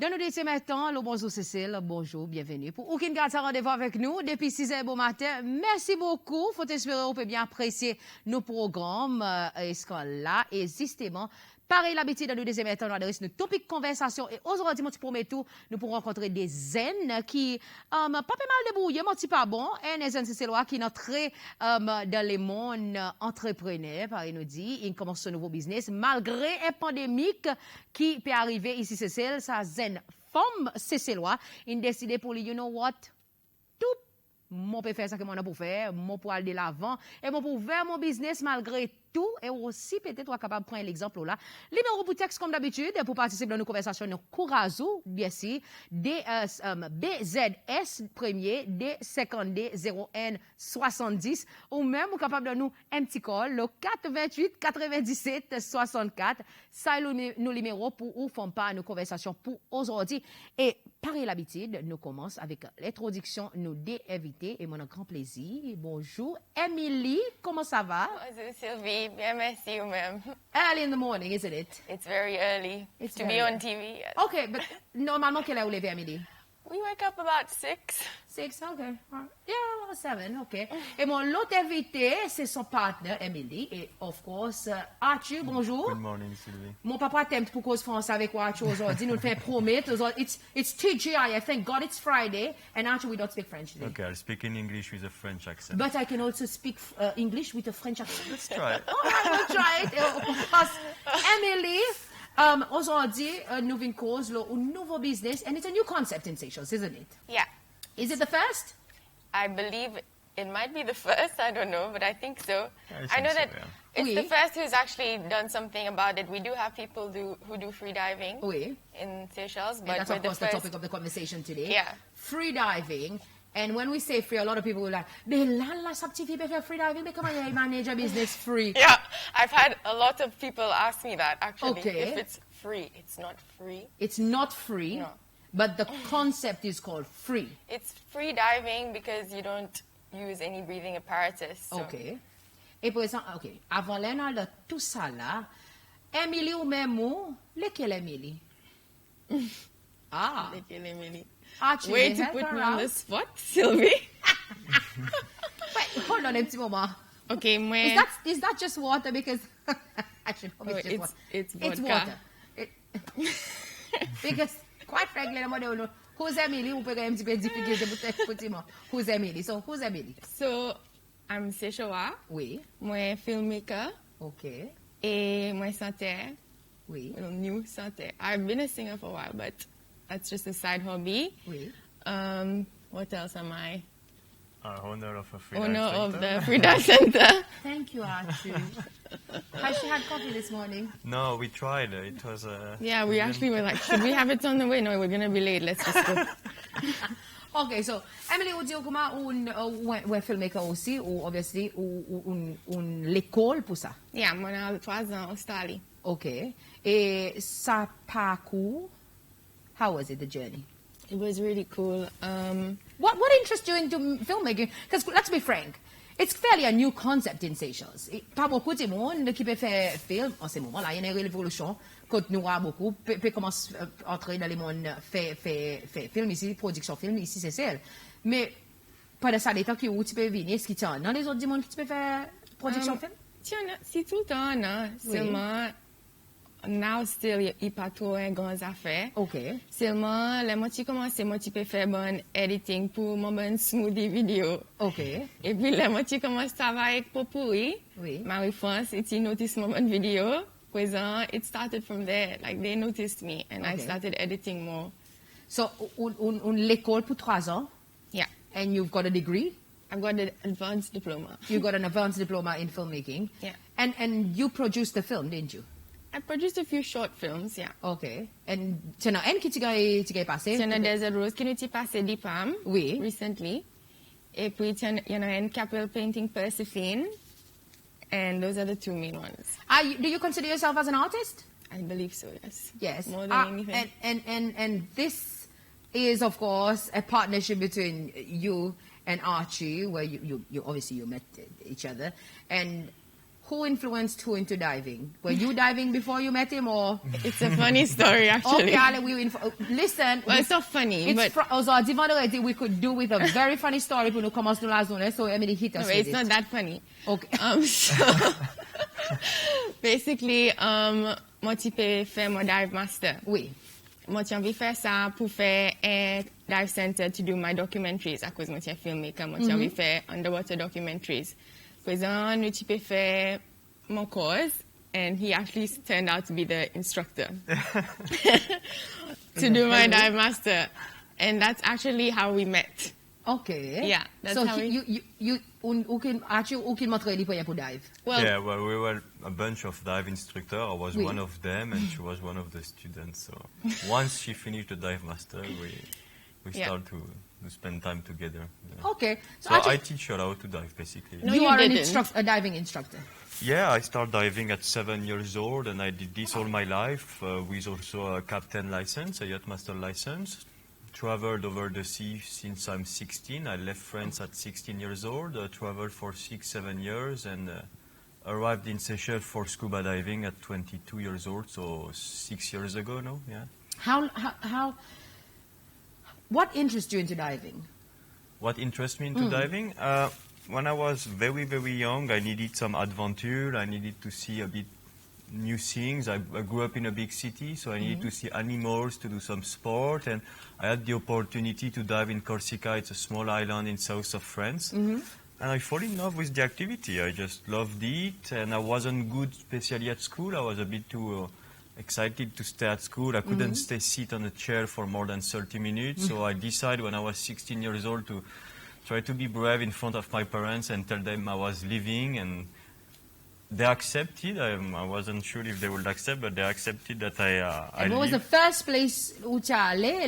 Dans nous deuxième temps, le bonjour Cécile, bonjour, bienvenue. Pour aucun garde rendez-vous avec nous depuis 6h bon matin, merci beaucoup. Faut espérer que vous pouvez bien apprécier nos programmes là et justement. Pareil, l'habitude, dans le deuxième temps, nous adressons une Topik Konversasyon. Et aujourd'hui, je promets tout, nous pourrons rencontrer des zen qui, pas mal débrouillés, mais petit pas bon. Et les zen, c'est qui sont très, dans le monde entrepreneur, pareil, nous dit. Ils commencent ce nouveau business, malgré une pandémie qui peut arriver ici, c'est ça, zen femme, c'est ils ont décidé pour lui, you know what? Tout moi peux faire ça que moi pour faire, moi pour aller de l'avant et moi pour faire mon business malgré tout et aussi peut-être capable de prendre l'exemple là. Numéro pour texte comme d'habitude pour participer dans nos conversations nous Courageux bien sûr BZS premier D52 0N 70 ou même vous capable de nous un petit call le 428 97 64 ça nous numéro pour ou font pas nos conversations pour aujourd'hui et pareil l'habitude nous commence avec l'introduction nous des invités et mon grand plaisir. Bonjour Emily, comment ça va? Bonjour Sylvie, bien merci vous-même. Early in the morning, isn't it? It's very early to be on TV. Yes. Okay, but normalement quelle heure vous levez Emily? We wake up about 6. 6, okay. Yeah, 7, okay. Et mon l'autre invité, c'est son partenaire, Emily. Et, of course, Archie, bonjour. Good morning, Sylvie. Mon papa t'aime pour cause français avec Archie aujourd'hui. Nous le fait promettre. It's TGI. Thank God it's Friday. And Archie, we don't speak French today. Okay, I'll speak in English with a French accent. But I can also speak English with a French accent. Let's try it. All right, we'll try it. Of course, Emily, aujourd'hui, nous venons cause un nouveau business. And it's a new concept in Seychelles, isn't it? Yeah. Is it the first? I believe it might be the first, I don't know, but I think so. I know think so, that yeah. it's the first who's actually done something about it. We do have people who do free diving in Seychelles, but and that's of course the topic of the conversation today. Yeah. Free diving. And when we say free, a lot of people will like, they la substitute for free diving, because I manage a business free. Yeah, I've had a lot of people ask me that actually. Okay. If it's free, it's not free. It's not free. No. But the concept is called free. It's free diving because you don't use any breathing apparatus. So. Okay. Et pour exemple, okay. Avant l'un de tout ça là, Emily ou même ou, lequel Emily? Ah. Lequel Emily? Archie, way to put me on the spot, Sylvie. Wait, hold on a petit moment. Okay, is that just water? Because actually, probably it's vodka. It's water. Because quite frankly, I don't know who's Emily. Who peut un petit peu difficile de Who's Emily? So who's Emily? So I'm Seychelles. Oui. Moi filmmaker. Okay. Et moi chanteur. Oui. Well, new chanteur. I've been a singer for a while, but that's just a side hobby. Oui. What else am I? Owner of a free Owner dive of center. the Free Dive Center. Thank you, Archie. Has she had coffee this morning? No, we tried. It was Yeah, we actually were like, should we have it on the way? No, we're going to be late. Let's just go. Okay, so Emily, vous dites comment un filmmaker aussi, ou obviously, ou l'école pour ça? Yeah, moi, j'ai 3 ans en Australie. Okay. Et ça parcours, how was it, the journey? It was really cool. What interests you into filmmaking? Because let's be frank, it's fairly a new concept in Seychelles. Pas beaucoup de monde qui peut faire film en ce moment-là. Il y a une révolution quand nous avons beaucoup peut commencer à entrer dans le monde faire film ici, production film ici, c'est celle. Mais pas de ça, des temps qui où tu peux venir, est-ce qu'il y a dans les autres du monde qui tu peux faire production film? Tiens, c'est tout le temps, non? Seulement, now still, il n'y a pas trop de grandes affaires. OK. Seulement, là, moi, tu commences, moi, tu peux faire bon editing pour mon bon smoothie vidéo. OK. Et puis là, moi, tu commences à travailler avec Popuri. Oui. Marie-France, et tu notices mon bonne vidéo. Présent, it started from there. Like, they noticed me, and I started editing more. So, l'école pour 3 ans? Yeah. And you've got a degree? I've got an advanced diploma. You got an advanced diploma in filmmaking? Yeah. And you produced the film, didn't you? I produced a few short films, yeah. Okay. And tu as un qui t'es passé? Tu as Desert Rose qui nous t'est passé d'IPAM Oui. recently. Et puis, tu as un Capel Painting Persephine. And those are the 2 main ones. Do you consider yourself as an artist? I believe so, yes. Yes. More than anything. And this is, of course, a partnership between you and Archie, where you obviously you met each other. And who influenced who into diving? Were you diving before you met him, or? It's a funny story, actually. Okay, Ale, listen. Well, it's not funny, It's but... we could do with a very funny story pour nous commencer la zone, so Emily hit us No, with it's it. not that funny. Okay. So, basically, moi, tu peux faire mon dive master. Oui. Moi, j'ai envie de faire ça pour faire un dive center to do my documentaries. À cause moi, je suis filmmaker, moi, j'ai envie de faire underwater documentaries. Présent, nous, tu peux faire mon course, and he actually turned out to be the instructor to do my dive master. And that's actually how we met. Okay. Yeah, that's so how who can montrer les pour dive? Well, yeah, well, we were a bunch of dive instructors. I was one of them, and she was one of the students. So once she finished the dive master, we started to spend time together. Yeah. Okay. So I teach her how to dive, basically. No, you you are didn't. a diving instructor. Yeah, I started diving at 7 years old, and I did this all my life with also a captain license, a yacht master license. Traveled over the sea since I'm 16. I left France at 16 years old, traveled for 6-7 years, and arrived in Seychelles for scuba diving at 22 years old, so 6 years ago now, yeah. What interests you into diving? What interests me into diving? When I was very, very young, I needed some adventure. I needed to see a bit new things. I grew up in a big city, so I needed to see animals, to do some sport, and I had the opportunity to dive in Corsica. It's a small island in south of France. And I fall in love with the activity. I just loved it, and I wasn't good, especially at school. I was a bit too excited to stay at school. I couldn't sit on a chair for more than 30 minutes, so I decided when I was 16 years old to try to be brave in front of my parents and tell them I was leaving, and they accepted. I wasn't sure if they would accept, but they accepted that I What was the first place où tu allais?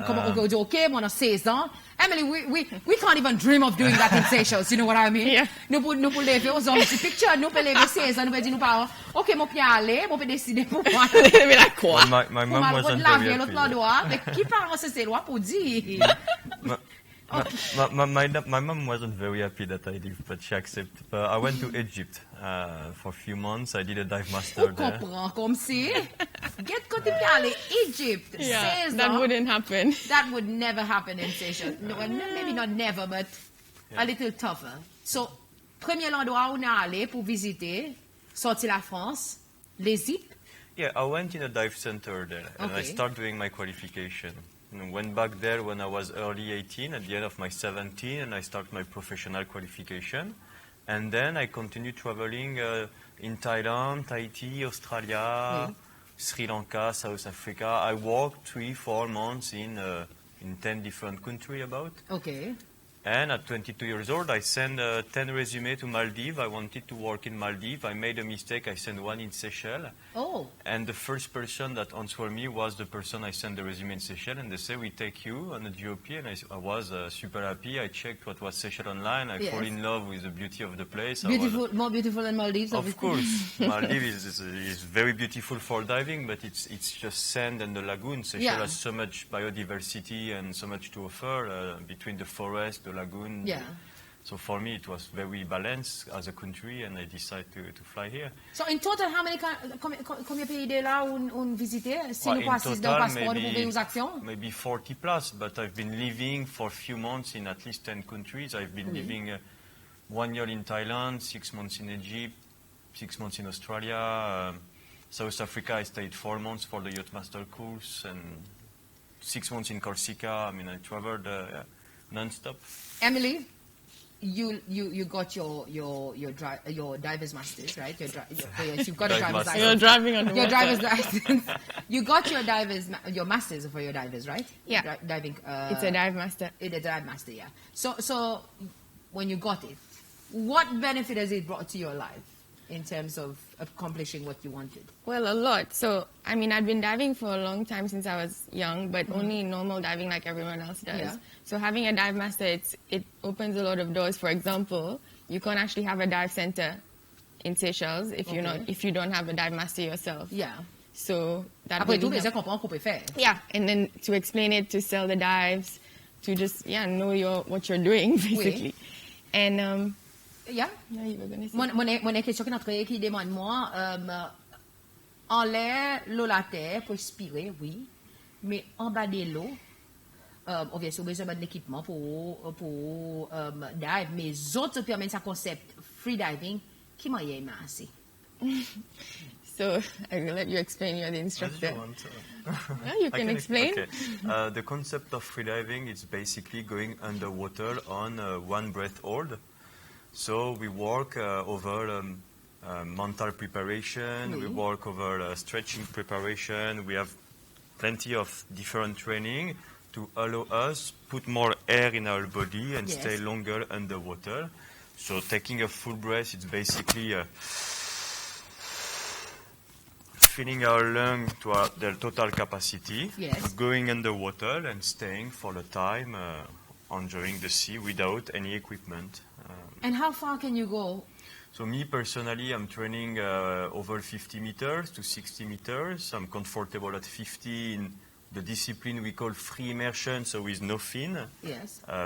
Comme OK, moi, on a 16 ans. Emily, we can't even dream of doing that in Seychelles, you know what I mean? Yeah. Nous pour lever, on a un petit picture, nous pour lever 16 ans, nous pour dire, nous parlons, OK, moi, puis aller, moi, puis décider pour moi. Mais là, quoi? Well, my mom wasn't very happy. Mais qui parle c'est lois pour dire? My mom wasn't very happy that I lived, but she accepted. I went to Egypt for a few months. I did a dive master On there. comprend comme si. Get côté puis aller Egypt. Yeah, 16 that ans. wouldn't happen. That would never happen in Seychelles. No, well, maybe not never, but a little tougher. So, premier endroit où on est allé pour visiter, sortir la France, les zips. Yeah, I went in a dive center there, and I Okay. started doing my qualification. And went back there when I was early 18, at the end of my 17, and I started my professional qualification. And then I continued traveling in Thailand, Tahiti, Australia, Sri Lanka, South Africa. I worked 3-4 months in 10 different countries about. Okay. And at 22 years old, I sent 10 resumes to Maldives. I wanted to work in Maldives. I made a mistake. I sent one in Seychelles. Oh. And the first person that answered me was the person I sent the resume in Seychelles. And they said, we take you on the GOP. And I was super happy. I checked what was Seychelles online. I fall in love with the beauty of the place. Beautiful, more beautiful than Maldives, Of obviously. course. Maldives is very beautiful for diving, but it's just sand and the lagoon. Seychelles has so much biodiversity and so much to offer between the forest, the lagoon. Yeah. So for me, it was very balanced as a country, and I decided to fly here. So in total, how many combien pays de là on visité? Si nous In passons dans le total, passeport pour aux actions? maybe 40 plus, but I've been living for a few months in at least 10 countries. I've been living 1 year in Thailand, 6 months in Egypt, 6 months in Australia. South Africa, I stayed 4 months for the Yacht Master course, and 6 months in Corsica. I mean, I traveled non-stop. Emily, you got your diver's masters, right? Yes, you've got a Dive driver's master. You're license. driving on the Your water. driver's license. You got your masters for your divers, right? Yeah. Diving. It's a dive master. It's a dive master, yeah. So when you got it, what benefit has it brought to your life in terms of accomplishing what you wanted? Well, a lot. So, I mean, I'd been diving for a long time since I was young, but only normal diving like everyone else does. Yeah. So having a dive master, it opens a lot of doors. For example, you can't actually have a dive center in Seychelles if you don't have a dive master yourself. Yeah. So that Après tout, really les helped. gens comprennent qu'on peut faire. Yeah, and then to explain it, to sell the dives, to just know what you're doing basically. And Yeah? No, you were going to say. Mon question qui demande moi, en l'air, l'eau la terre pour respirer, oui, mais en bas de l'eau, obviously, besoin d'un équipement pour dive, mais autres permettent ce concept freediving qui m'a aimé assez. So I will let you explain. You're the instructor. Yeah, you I can explain. Okay. The concept of freediving is basically going underwater on one breath hold. So we work over mental preparation, we work over stretching preparation, we have plenty of different training to allow us put more air in our body and stay longer underwater. So taking a full breath, it's basically filling our lung to their total capacity, going underwater and staying for the time, enjoying the sea without any equipment. And how far can you go? So me personally, I'm training over 50 meters to 60 meters. I'm comfortable at 50 in the discipline we call free immersion, so with no fin,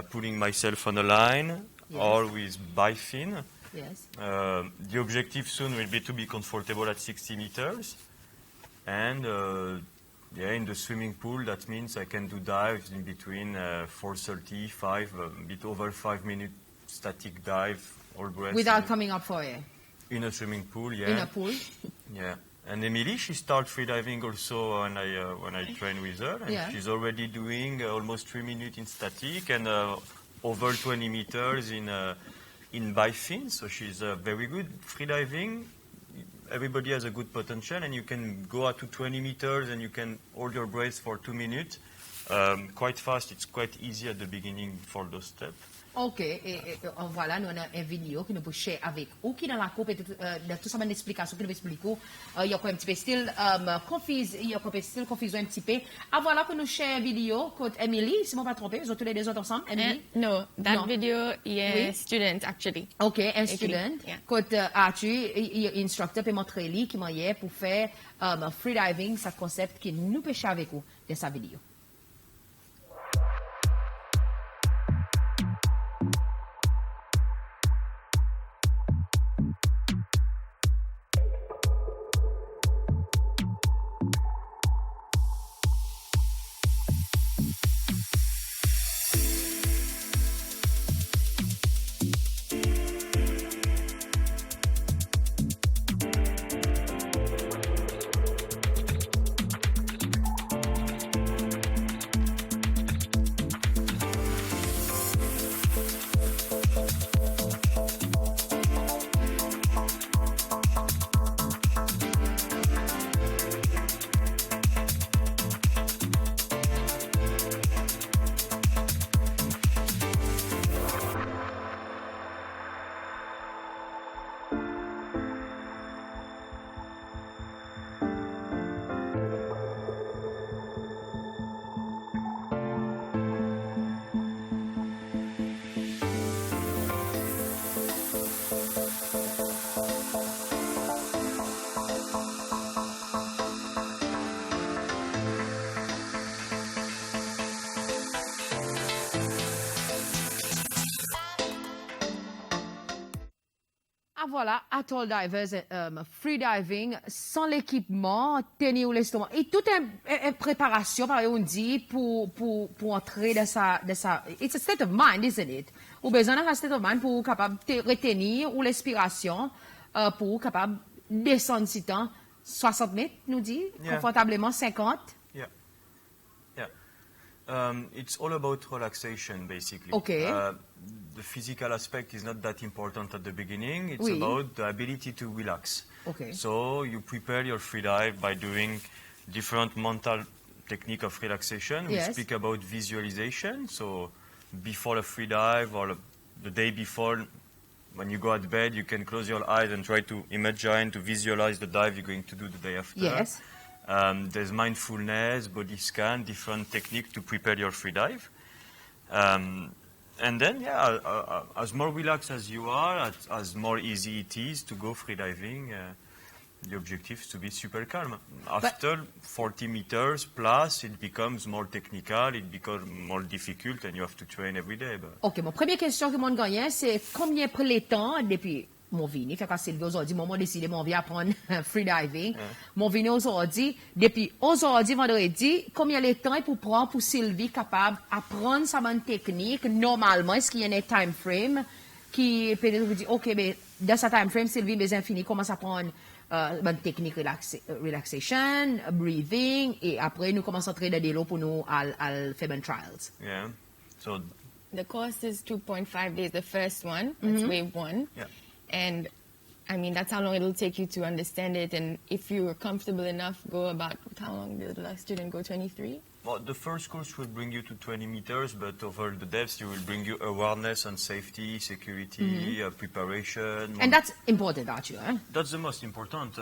putting myself on a line, or with bi-fin. Yes. The objective soon will be to be comfortable at 60 meters. And in the swimming pool, that means I can do dives in between 4:30, 5, a bit over 5 minute static dive, all breath. Without coming up for air? In a swimming pool, In a pool? Yeah. And Emily, she started freediving also when I train with her. And she's already doing almost 3 minutes in static and over 20 meters in bi-fin. So she's very good. Freediving, everybody has a good potential, and you can go up to 20 meters and you can hold your breath for 2 minutes. Quite fast, it's quite easy at the beginning for those steps. OK, et voilà, nous avons une vidéo qui nous peut share avec vous, qui dans la coupe, de tout ça, une explication qui nous explique, il y a un petit peu style confusion un petit peu. Ah, voilà que nous share une vidéo, côté Emily, si je ne me pas trompé, vous tous les deux autres ensemble, Emily? No, that video, student, actually. OK, un student. Côté Arthur, instructeur, peut montrer lui qui m'a hier pour faire freediving, ce concept qui nous peut share avec vous de sa vidéo. Ah voilà, Atoll Divers, freediving, sans l'équipement, tenir l'estomac. Et toute une préparation, par exemple, on dit, pour entrer dans sa... It's a state of mind, isn't it? Ou besoin d'un state of mind pour capable de retenir ou l'inspiration, pour capable descendre si temps, 60 mètres, nous dit, confortablement 50. It's all about relaxation, basically. Okay. The physical aspect is not that important at the beginning. It's about the ability to relax. Okay. So you prepare your free dive by doing different mental technique of relaxation. We speak about visualization. So before a free dive or the day before, when you go at bed, you can close your eyes and try to imagine, to visualize the dive you're going to do the day after. Yes. There's mindfulness, body scan, different techniques to prepare your free dive. And then, as more relaxed as you are, as more easy it is to go freediving. the objective is to be super calm. After 40 meters plus, it becomes more technical, it becomes more difficult, and you have to train every day. But... OK, mon première question que mon gagnant, c'est combien prend le temps depuis mon vini, fait qu'à Sylvie aujourd'hui, moi décidé mon vie apprendre freediving. Mon vini aujourd'hui, depuis aujourd'hui, vendredi, combien de temps il pour prendre pour Sylvie capable d'apprendre sa bonne technique, normalement, est-ce qu'il y a un time frame qui peut-être vous dit, OK, mais dans ce time frame, Sylvie, mes infinis, commence à prendre bonne technique relaxation, breathing, et après, nous commençons à traiter des lots pour nous à faire bonnes trials. Yeah. So The course is 2.5 days, the first one, that's wave 1. Yeah. And I mean, that's how long it'll take you to understand it. And if you were comfortable enough, go about, how long did the last student go, 23? Well, the first course will bring you to 20 meters, but over the depths, you will bring you awareness on safety, security, preparation. And that's important, actually. Huh? That's the most important.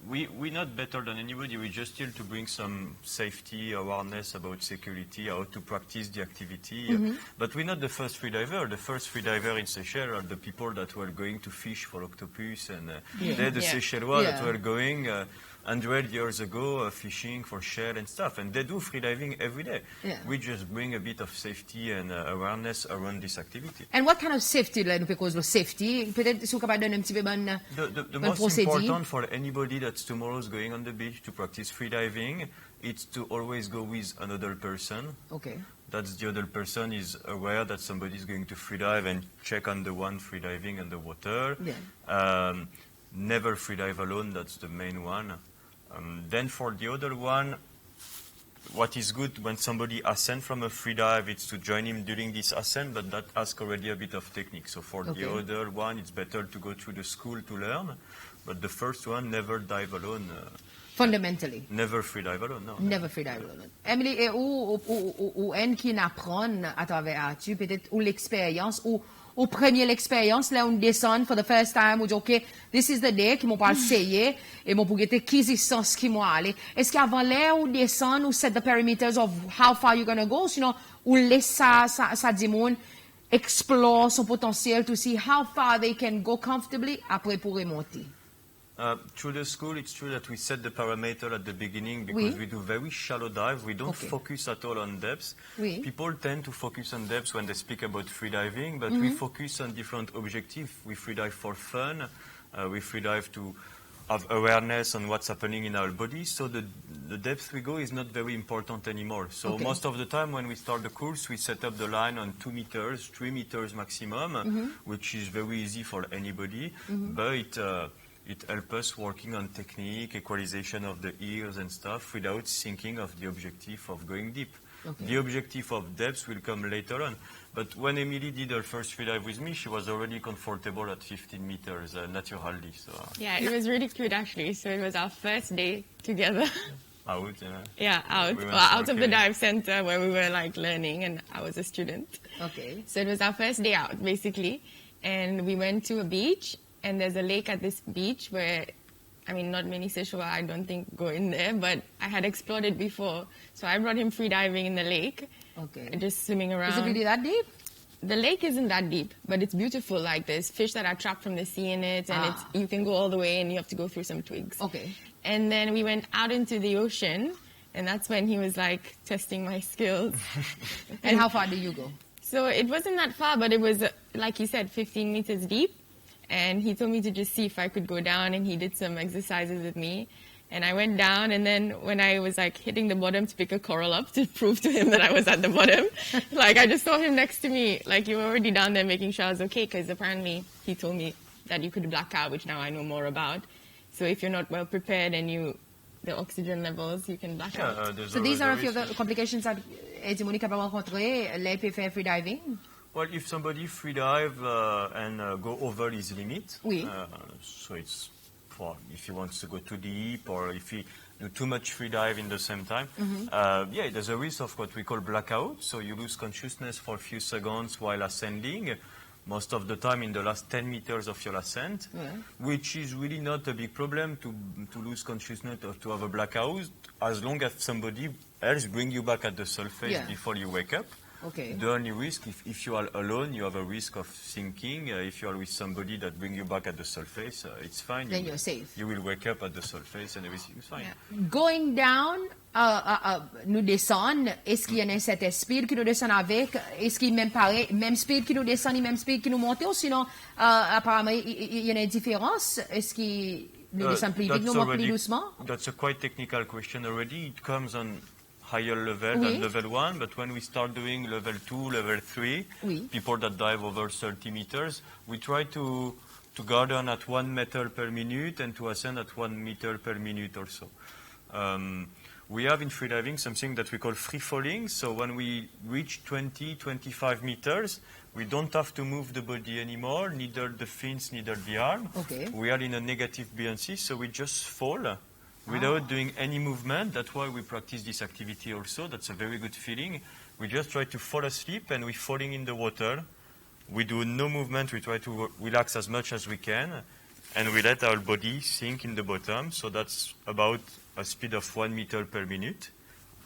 We're not better than anybody. We just here to bring some safety awareness about security, how to practice the activity. But we're not the first freediver. The first freediver in Seychelles are the people that were going to fish for octopus, and they're the Seychellois that were going 100 years ago fishing for shell and stuff. And they do freediving every day. Yeah. We just bring a bit of safety and awareness around this activity. And what kind of safety, là, because of safety, peut-être si vous capable donner un petit peu bonne The most important for anybody that's tomorrow's going on the beach to practice freediving, it's to always go with another person. Okay. That's the other person is aware that somebody is going to freedive and check on the one freediving in the water. Yeah. Never freedive alone, that's the main one. Then for the other one, what is good when somebody ascends from a freedive, it's to join him during this ascent, but that asks already a bit of technique. So for the other one, it's better to go through the school to learn. But the first one, never dive alone. Fundamentally. Never freedive alone, no. Never freedive alone. Emily, et ou en qui n'apprend à travers tu peut-être ou l'expérience ou premier l'expérience là on descend for the first time ou dit OK, this is the day qui m'ont pas essayé et mon pour get acquisition qui m'ont aller. Est-ce qu'avant là ou descend ou set the parameters of how far you're going to go, sinon ou laisse ça dit moun explore son potentiel to see how far they can go comfortably après pour remonter. Through the school, it's true that we set the parameter at the beginning because we do very shallow dive. We don't focus at all on depths. People tend to focus on depths when they speak about freediving, but we focus on different objectives. We freedive for fun. We freedive to have awareness on what's happening in our body. So the depth we go is not very important anymore. So most of the time when we start the course, we set up the line on 2 meters, 3 meters maximum, which is very easy for anybody. But it helps us working on technique, equalization of the ears and stuff without thinking of the objective of going deep. The objective of depth will come later on. But when Emily did her first freedive with me, she was already comfortable at 15 meters naturally. So. Yeah, it was really cute actually. So it was our first day together. Out, yeah, out. Out of the dive center where we were like learning and I was a student. Okay. So it was our first day out basically. And we went to a beach. And there's a lake at this beach where, I mean, not many Seychelles, I don't think, go in there, but I had explored it before. So I brought him freediving in the lake, just swimming around. Is it really that deep? The lake isn't that deep, but it's beautiful. Like, there's fish that are trapped from the sea in it, and you can go all the way, and you have to go through some twigs. Okay. And then we went out into the ocean, and that's when he was, like, testing my skills. And how far did you go? So it wasn't that far, but it was, like he said, 15 meters deep. And he told me to just see if I could go down, and he did some exercises with me. And I went down, and then when I was like hitting the bottom to pick a coral up to prove to him that I was at the bottom, like I just saw him next to me, like you were already down there making sure I was okay, because apparently he told me that you could black out, which now I know more about. So if you're not well prepared and the oxygen levels, you can black out. So these are a few of the complications that Edmond capable rencontrer les faire freediving. Well, if somebody freedive and go over his limit, so it's for if he wants to go too deep or if he do too much freedive in the same time, there's a risk of what we call blackout. So you lose consciousness for a few seconds while ascending, most of the time in the last 10 meters of your ascent, which is really not a big problem to lose consciousness or to have a blackout, as long as somebody else bring you back at the surface before you wake up. Okay. The only risk, if you are alone, you have a risk of sinking. If you are with somebody that brings you back at the surface, it's fine. Then you're safe. You will wake up at the surface and everything is fine. Yeah. Going down, nous descendre, est-ce qu'il y a un certain speed que nous descendons avec? Est-ce qu'il y a même speed que nous descendons, même speed que nous montons? Ou sinon, apparemment, il y a une différence? Est-ce qu'il nous descendons plus vite, nous montons plus doucement? That's a quite technical question already. It comes on higher level Oui. than level 1, but when we start doing level 2, level 3, Oui. people that dive over 30 meters, we try to go down at 1 meter per minute and to ascend at 1 meter per minute or so. We have in freediving something that we call free falling. So when we reach 20, 25 meters, we don't have to move the body anymore, neither the fins, neither the arm. Okay. We are in a negative buoyancy, so we just fall without doing any movement. That's why we practice this activity also. That's a very good feeling. We just try to fall asleep and we're falling in the water. We do no movement. We try to relax as much as we can. And we let our body sink in the bottom. So that's about a speed of 1 meter per minute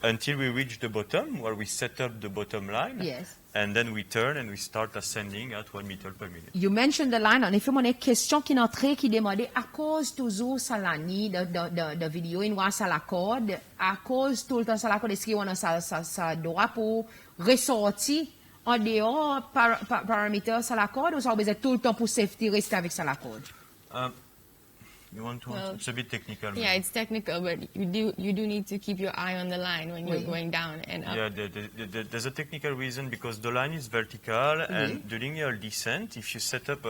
until we reach the bottom where we set up the bottom line. Yes. And then we turn and we start ascending at 1 meter per minute. You mentioned the line. En effet, mon question qui n'entrait, qui demandait à cause toujours ça l'année de vidéo, il voit ça la corde, à cause tout le temps ça la corde, est-ce qu'il y a ça droit pour ressortir en dehors paramètres ça la corde ou ça besoin tout le temps pour safety rester avec ça la corde? You want to Well, answer? It's a bit technical. Yeah, it's technical, but you do need to keep your eye on the line when you're Oui. going down and up. Yeah, there's a technical reason because the line is vertical and during your descent, if you set up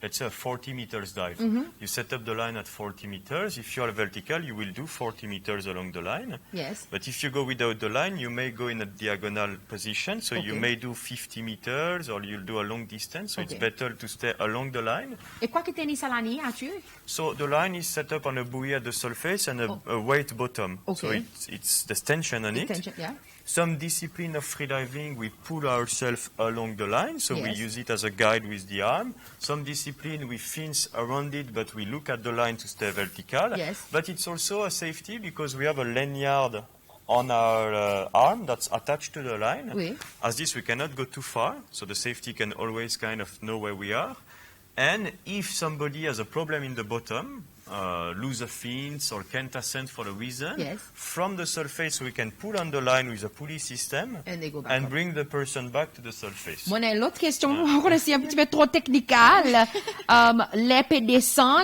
let's say a 40 meters dive, you set up the line at 40 meters. If you are vertical, you will do 40 meters along the line. Yes. But if you go without the line, you may go in a diagonal position. So you Okay. may do 50 meters or you'll do a long distance. So it's Okay. better to stay along the line. Et quoi que tennis ça l'année, as-tu? So the line is set up on a buoy at the surface and a weight bottom. So Okay. it's the tension on it. Tension, yeah. Some discipline of freediving, we pull ourselves along the line, so we Yes. use it as a guide with the arm. Some discipline, we fins around it, but we look at the line to stay vertical. Yes. But it's also a safety because we have a lanyard on our arm that's attached to the line. Oui. As this, we cannot go too far, so the safety can always kind of know where we are. And if somebody has a problem in the bottom, lose a fins or can't ascend for a reason, Yes. from the surface we can pull on the line with a pulley system And they go back and up. bring the person back to the surface. Moi, l'autre question, on connaissait un petit peu trop technical. Les pédescents,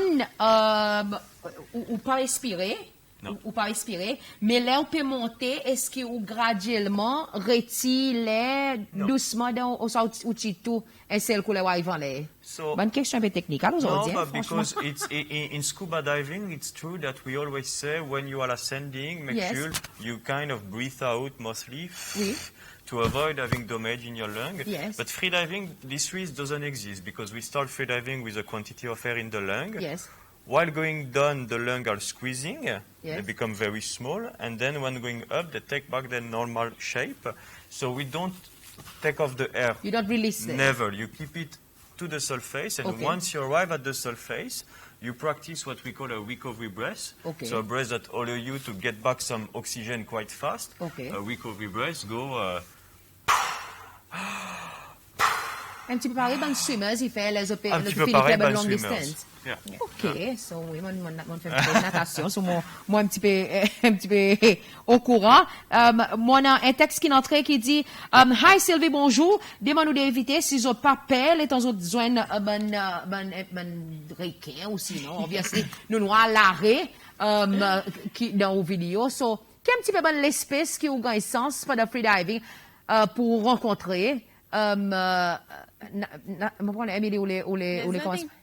ou pas respirer, Non. ou pas respirer, mais là, on peut monter, est-ce que ou graduellement retire les doucement dans au tout et celle que les arrivent les. So- Bonne question un peu technique No, aujourd'hui, but franchement. because it's in scuba diving, it's true that we always say when you are ascending, make Yes. sure you kind of breathe out mostly Oui. to avoid having damage in your lung. Yes. But freediving, this risk doesn't exist because we start freediving with a quantity of air in the lung. Yes. While going down, the lungs are squeezing. They Yes. become very small. And then when going up, they take back their normal shape. So we don't take off the air. You don't release them. Never. You keep it to the surface. And Okay. once you arrive at the surface, you practice what we call a recovery breath. Okay. So a breath that allows you to get back some oxygen quite fast. Okay. A recovery breath, go... Un petit peu pareil, dans le swimmers, il fait les Un petit peu le pareil club dans long le swimmers. distance. Yeah. OK, so oui, moi fait un peu de natation, so moi un petit peu au courant. Moi un texte qui entrait qui dit Hi Sylvie, bonjour. Demande-nous d'éviter si vous pas pelle et tant autres joindre ben requin ou sinon obviously nous noirs l'arrêt qui dans la vidéo. So qui un petit peu ben l'espèce qui a un sens pour le freediving pour rencontrer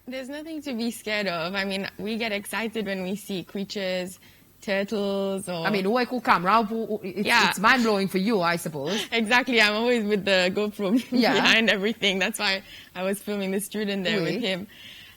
There's nothing to be scared of. I mean, we get excited when we see creatures, turtles, or... I mean, work with camera, it's mind-blowing for you, I suppose. Exactly. I'm always with the GoPro Yeah. behind everything. That's why I was filming the student there Oui. with him.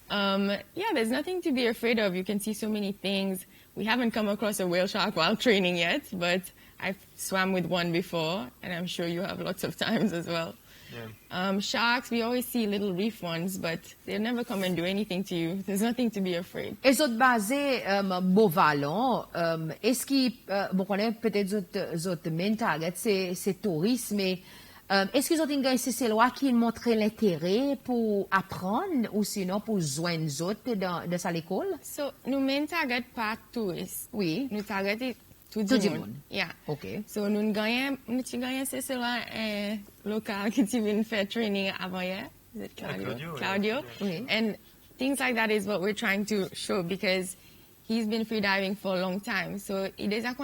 Yeah, there's nothing to be afraid of. You can see so many things. We haven't come across a whale shark while training yet, but I've swam with one before, and I'm sure you have lots of times as well. Yeah. Sharks, we always see little reef ones, but they'll never come and do anything to you. There's nothing to be afraid. Et autres basés Beauvalon, est-ce qu'il bon qu'on est peut-être autres main target c'est tourisme mais Est-ce que vous avez ces lois qui montrent l'intérêt pour apprendre ou sinon pour joindre les autres dans sa l'école? So, nous main target pas tourists. Oui. Nous target tout Tout le le monde. monde. Yeah. OK. So, nous gagnons ces lois local qui viennent faire training avant hier. Is it Claudio? Claudio, Oui. And things like that is what we're trying to show because he's been freediving for a long time. So, he doesn't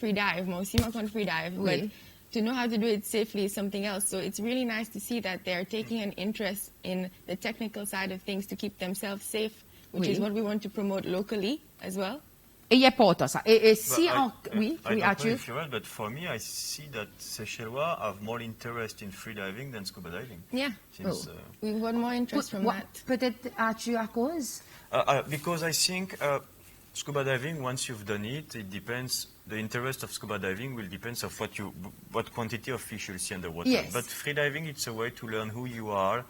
freedive. Moi aussi, je freedive. Oui. But to know how to do it safely is something else. So it's really nice to see that they're taking an interest in the technical side of things to keep themselves safe, which Oui. is what we want to promote locally as well. Et il y a pas autant ça. Et si But on... Oui, I don't know Arthur. if you're right, but for me, I see that Seychellois have more interest in freediving than scuba diving. Yeah. Since, We've got more interest from that. Peut-être Arthur à cause? because I think scuba diving, once you've done it, it depends. The interest of scuba diving will depend of what quantity of fish you'll see underwater. Yes. But freediving, it's a way to learn who you are,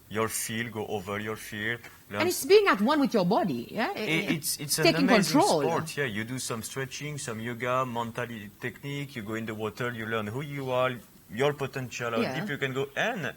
your feel, go over your fear. Learn And it's being at one with your body, yeah? it's an taking amazing control. sport. Yeah, you do some stretching, some yoga, mental technique. You go in the water, you learn who you are, your potential, how Yeah. deep you can go. And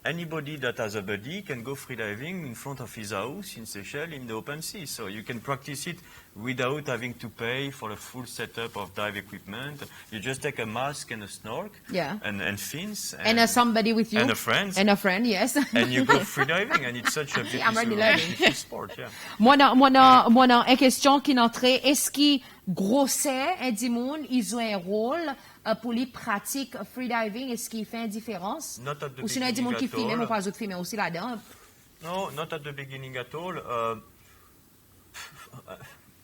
anybody that has a buddy can go freediving in front of his house in Seychelles in the open sea. So you can practice it without having to pay for a full setup of dive equipment. You just take a mask and a snorkel Yeah. and fins. And somebody with you. And a friend. And a friend, yes. And you go freediving, and it's such a I'm already learning. beautiful sport. Yeah. Moi, une question qui n'entrait, est-ce que grosseur et du monde, ils ont un rôle pour les pratiques freediving? Est-ce qu'il fait une différence? Not at the Ou sinon, il y a du monde qui beginning filme, at ou pas autres filmer aussi là-dedans? No, not at the beginning at all.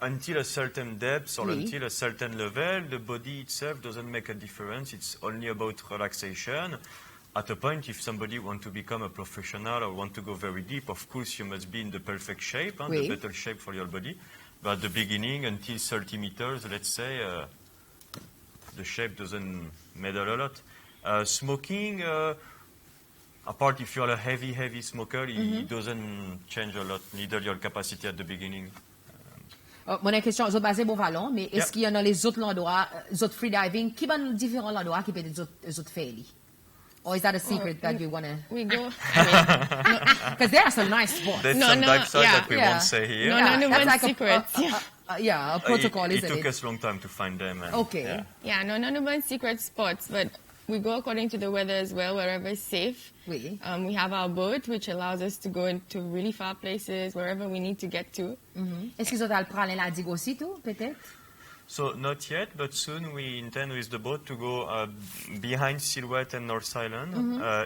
Until a certain depth or Oui. until a certain level, the body itself doesn't make a difference. It's only about relaxation. At a point, if somebody wants to become a professional or want to go very deep, of course, you must be in the perfect shape, Oui. the better shape for your body. But at the beginning, until 30 meters, let's say, the shape doesn't matter a lot. Smoking, apart if you're a heavy smoker, it doesn't change a lot, neither your capacity at the beginning. Mon question, je basée au ballon, mais est-ce Yeah. qu'il y en a les autres endroits, les autres freediving, qui sont différents endroits qui peut-être les autres faire? Or is that a secret that you want to... We go. Because there are some nice spots. There's No, some no, dive sites yeah. that we Yeah. won't say here. No, Yeah, no, that's like secrets. a protocol, It isn't took it? us a long time to find them. And, Okay. yeah. Yeah, no, none of them secret spots, but we go according to the weather as well, wherever is safe. Oui. We have our boat, which allows us to go into really far places, wherever we need to get to. Est-ce qu'ils ont le prendre la digue aussi, tout, peut-être? So not yet, but soon we intend with the boat to go behind Silhouette and North Island,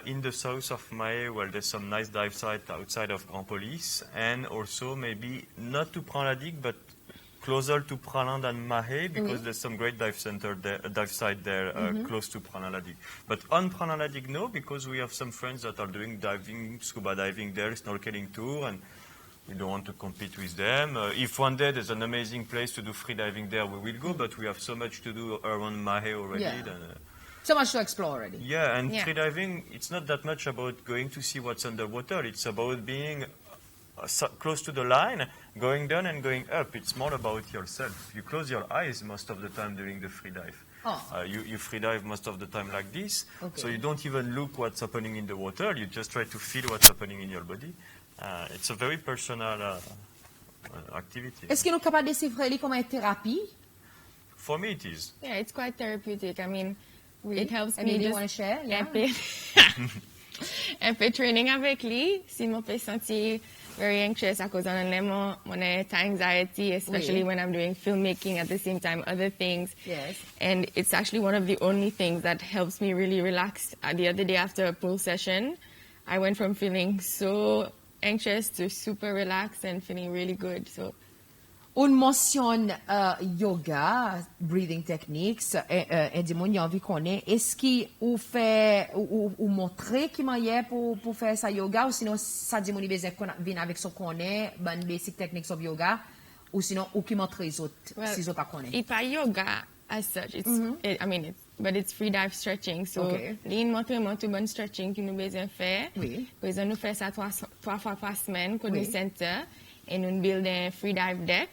in the south of Mahé, where there's some nice dive site outside of Grand Police, and also maybe not to Praladic, but closer to Praland than Mahé, because there's some great dive site there close to Praladic. But on Praladic, no, because we have some friends that are doing diving, scuba diving there, snorkeling tour, and we don't want to compete with them. If one day there's an amazing place to do free diving there, we will go, but we have so much to do around Mahé already. Yeah. Then, So much to explore already. yeah, and Yeah. free diving, it's not that much about going to see what's underwater. It's about being close to the line, going down and going up. It's more about yourself. You close your eyes most of the time during the free dive. Oh. You free dive most of the time like this, Okay. so you don't even look what's happening in the water. You just try to feel what's happening in your body. It's a very personal activity. Est-ce qu'ils sont capables de déchiffrer comme une thérapie? For me, it is. Yeah, it's quite therapeutic. I mean, Oui. it helps Any me you just... want to share? Yeah. Un peu training avec lui, si je me sentir very anxious à cause d'un mon anxiety, especially Oui. when I'm doing filmmaking at the same time, other things. Yes. And it's actually one of the only things that helps me really relax. The other day after a pool session, I went from feeling so anxious to super relaxed and feeling really good. So On mentionne yoga, breathing techniques, et du monde, il y a envie qu'on ait. Est-ce qu'il ou fait, ou montrer qui m'en pour faire sa yoga, ou sinon, ça dit mon besoin qu'on vient avec ce qu'on est, ben, basic techniques of yoga, ou sinon, ou qui montre les autres, si les autres pas connaissent. it's pas yoga as such. It's, but it's free dive stretching. So, Okay. ligne montre tout bon stretching que nous besoin faire. Oui. Par exemple, nous faisons ça trois fois par semaine, pour Oui. nous center, et nous build un free dive deck.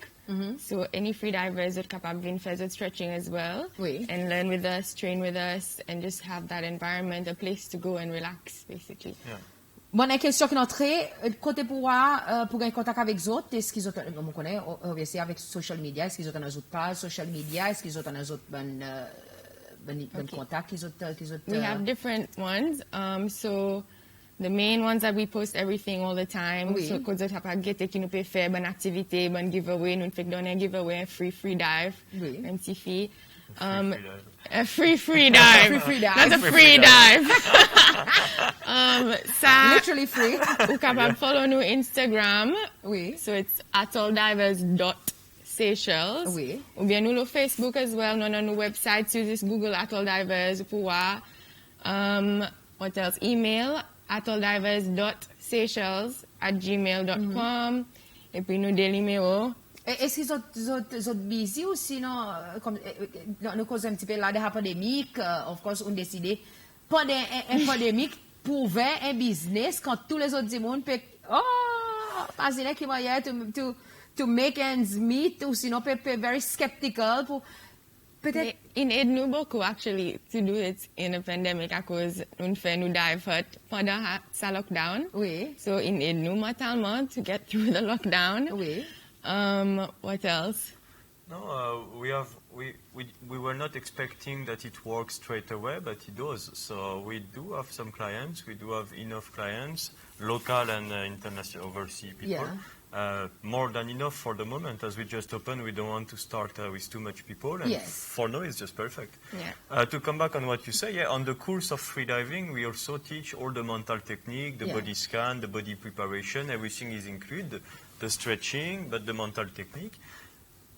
So any freedivers are capable de faire the stretching as well. Oui. And learn with us, train with us, and just have that environment, a place to go and relax, basically. Yeah. Bon, une question qui est côté pour gagner contact avec les autres, est-ce qu'ils ont, on connaît, obviously, avec social media, est-ce qu'ils ont des autres pages social media, est-ce qu'ils ont des autres bon contacts qu'ils ont, We have different ones. So the main ones that we post everything all the time. Oui. So quand vous avez gete qui nous peut faire bonne activité, bonne giveaway, nous fait donner un giveaway, free dive, Oui. même si fille. Freedive. A free dive. Free dive. Not a Free free dive. Ça, Literally free. vous capable follow nous Instagram. Oui. So it's atolldivers.seychelles. Oui. Ou bien nous le Facebook as well. Nous avons nos website, so just Google Atoll Divers pour voir. What else? Email atolldivers.seychelles@gmail.com. Et puis nous des numéros. Est-ce qu'ils sont busy ou sinon, comme nous cause un petit peu là de la pandémie, of course, on décidé pendant une pandémie pour faire un business quand tous les autres du monde peuvent, pas qui moyen to make ends meet ou sinon peut very skeptical pour peut-être. In aid nous beaucoup actually to do it in a pandemic à cause nous fait nous dive hut pendant sa lockdown. Oui. So in aid nous mentalement to get through the lockdown. Oui. What else? No, we were not expecting that it works straight away, but it does. So we do have some clients. We do have enough clients, local and international, overseas people. Yeah. More than enough for the moment. As we just opened, we don't want to start with too much people. And Yes. for now, it's just perfect. Yeah. To come back on what you say, on the course of freediving, we also teach all the mental technique, the body scan, the body preparation. Everything is included. The stretching, but the mental technique.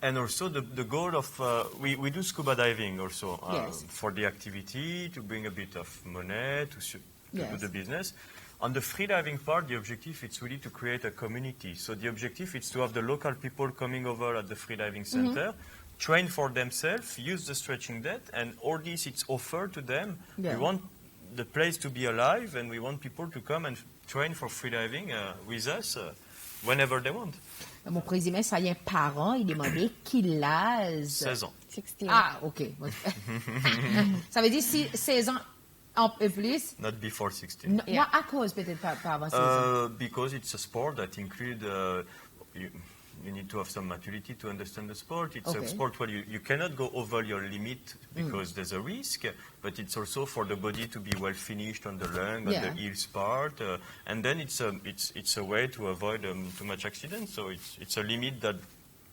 And also the goal of, we do scuba diving also Yes. for the activity, to bring a bit of money, to Yes. do the business. On the freediving part, the objective is really to create a community. So the objective is to have the local people coming over at the freediving center, train for themselves, use the stretching deck, and all this it's offered to them. Yeah. We want the place to be alive, and we want people to come and train for freediving with us whenever they want. Mon présumé, ça y est, parent, il demandait qu'il a 16 ans. 16. Ah, ok. Ça veut dire si 16 ans en plus. Not before 16. Non, Yeah. à cause peut-être pas avant 16 ans. Because it's a sport that includes, you need to have some maturity to understand the sport. It's Okay. a sport where you cannot go over your limit because there's a risk, but it's also for the body to be well finished on the lung, Yeah. on the heels part, and then it's a way to avoid too much accident. So it's a limit that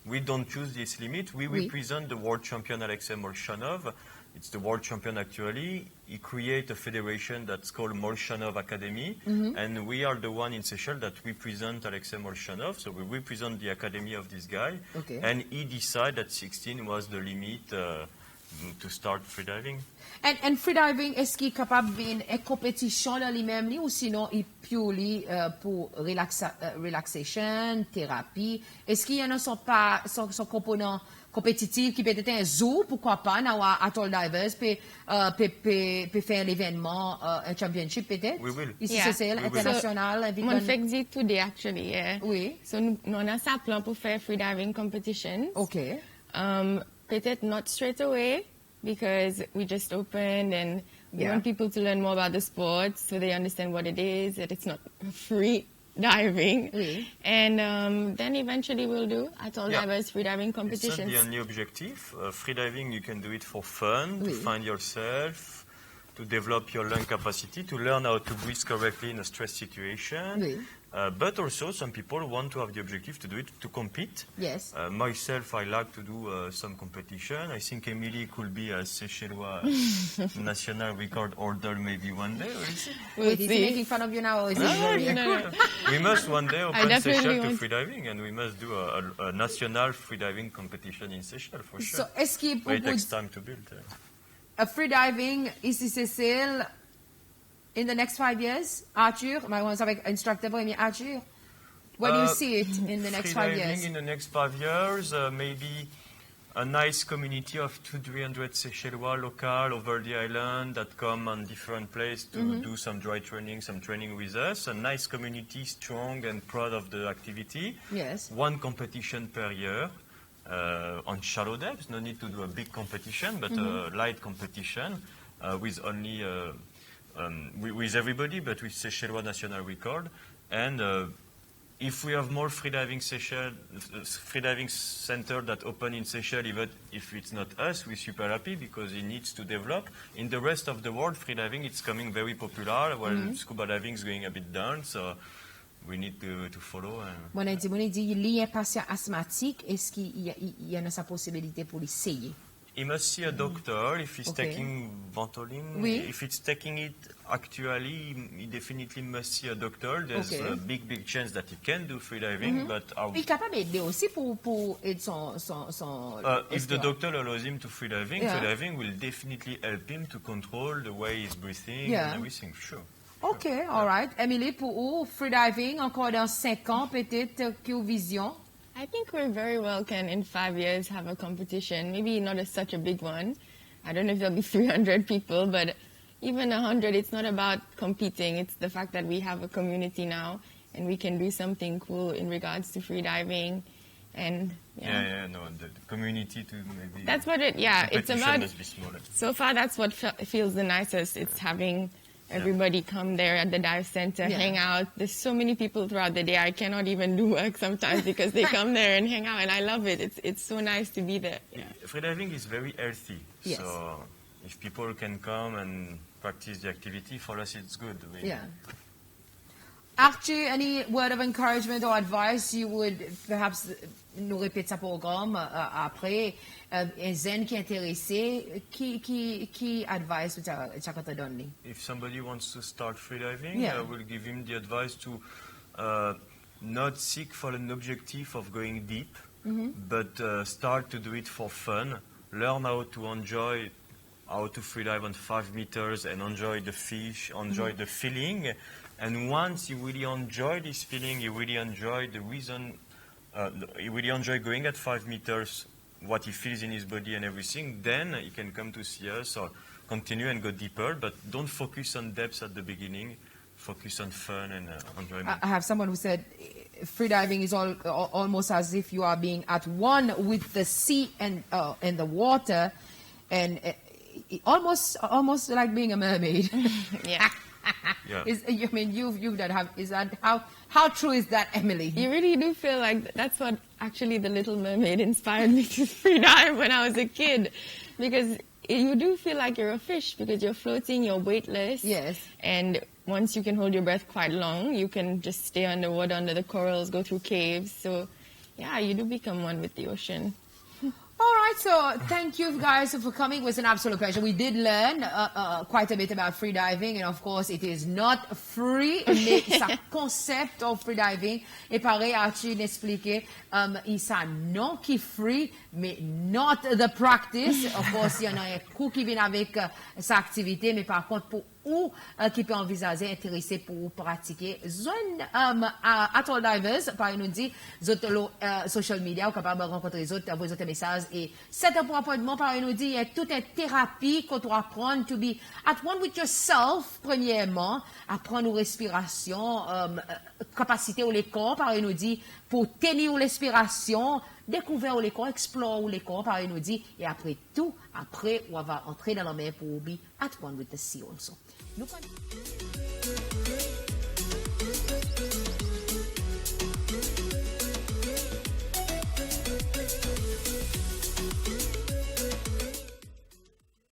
we don't choose this limit. We Oui. represent the world champion Alexei Molchanov. It's the world champion actually. He created a federation that's called Molchanov Academy, and we are the one in Seychelles that represent Alexei Molchanov. So we represent the academy of this guy, Okay. and he decided that 16 was the limit to start freediving. And freediving, est-ce qu'il est capable d'une compétition dans lui-même ou sinon il purely pour relaxation, thérapie? Est-ce qu'il y en a son component compétitif qui peut être un zoo, pourquoi pas, dans Atoll Divers, peut faire l'événement, un championship peut-être? We will. Ici, Yeah. c'est We will. international. avec Mon un- fait dit today actually, yeah. Oui. So nous avons ça plan pour faire freediving competitions. OK. Peut-être not straight away because we just opened and we Yeah. want people to learn more about the sport so they understand what it is, that it's not free diving. Oui. And then eventually we'll do Atoll Yeah. Divers freediving It's not competitions. the only objective. Freediving, you can do it for fun, Oui. to find yourself, to develop your lung capacity, to learn how to breathe correctly in a stress situation. Oui. But also, some people want to have the objective to do it to compete. Yes. Myself, I like to do some competition. I think Emily could be a Seychellois national record holder maybe one day. We'll see. We'll Is he see. making fun of you now? Or is it Ah, very- you know, we must one day open definitely Seychelles to want- freediving, and we must do a national freediving competition in Seychelles for sure. So, est-ce qu'il But it takes propose time to build. freediving ici, Cécile, in the next 5 years? Arthur, my one's avec instructor premier Arthur. Where do you see it in the next 5 Freediving years? in the next 5 years, maybe a nice community of 200-300 Seychellois local over the island that come on different places to do some dry training, some training with us. A nice community, strong and proud of the activity. Yes. One competition per year. on shallow depths. No need to do a big competition, but a light competition with only with everybody, but with Seychelles National Record. And if we have more freediving center that open in Seychelles, even if it's not us, we're super happy because it needs to develop. In the rest of the world, freediving it's coming very popular, while scuba diving is going a bit down. So we need to follow. Mon a dit, il y a un patient asthmatique, est-ce qu'il y a sa possibilité pour l'essayer? He must see a doctor if he's Okay. taking Ventolin. Oui. If it's taking it actually, he definitely must see a doctor. There's Okay. a big chance that he can do freediving, but Il est capable d'aider aussi pour aider son if the doctor allows him to freediving, Yeah. freediving will definitely help him to control the way he's breathing Yeah. and everything. Sure. OK, all right. Emily, pour vous, freediving, encore dans 5 ans, peut-être, quelle vision? I think we very well can, in 5 years, have a competition. Maybe not such a big one. I don't know if there'll be 300 people, but even 100, it's not about competing. It's the fact that we have a community now, and we can do something cool in regards to freediving. And No, the community to maybe. that's what it's competition about. must be smaller. So far, that's what feels the nicest. It's having everybody come there at the dive center, Yeah. hang out. There's so many people throughout the day. I cannot even do work sometimes because they come there and hang out, and I love it. It's so nice to be there. Yeah. Freediving is very healthy. Yes. So if people can come and practice the activity, for us it's good. Yeah. Archie, any word of encouragement or advice you would perhaps nous répéter sa programme après? Un zen qui est intéressé, qui advice tu as donné? If somebody wants to start freediving, Yeah. I will give him the advice to not seek for an objective of going deep, but start to do it for fun. Learn how to enjoy how to freedive on 5 meters and enjoy the fish, enjoy the feeling. And once you really enjoy this feeling, you really enjoy the reason, you really enjoy going at 5 meters, what he feels in his body and everything, then he can come to see us or continue and go deeper. But don't focus on depths at the beginning. Focus on fun and enjoyment. I have someone who said freediving is almost as if you are being at one with the sea and the water, and almost like being a mermaid. Yeah. Yeah. I mean, you've done. Is that how true is that, Emily? You really do feel like that's what actually the Little Mermaid inspired me to freedive when I was a kid, because you do feel like you're a fish because you're floating, you're weightless. Yes. And once you can hold your breath quite long, you can just stay underwater under the corals, go through caves. So, yeah, you do become one with the ocean. All right, so thank you guys for coming. It was an absolute pleasure. We did learn quite a bit about freediving, and of course, it is not free, mais sa concept of freediving est pareil à tu l'expliquer. Il sa non qui free, mais not the practice. Of course, il y en a un coup qui vient avec sa activité, mais par contre, pour ou qui peut envisager, intéressé pour pratiquer. Zone Atoll Divers, par nous dit, social media, ou capable de rencontrer les autres, vos autres messages. Et c'est un appointement, par nous dit, il y a toute une thérapie qu'on doit apprendre to be at one with yourself, premièrement, apprendre aux respirations, capacité au corps, par nous dit, pour tenir l'expiration, découvrir les corps, explorer les corps, par nous dit, et après tout, on va entrer dans la mer pour be at one with the sea also. Nous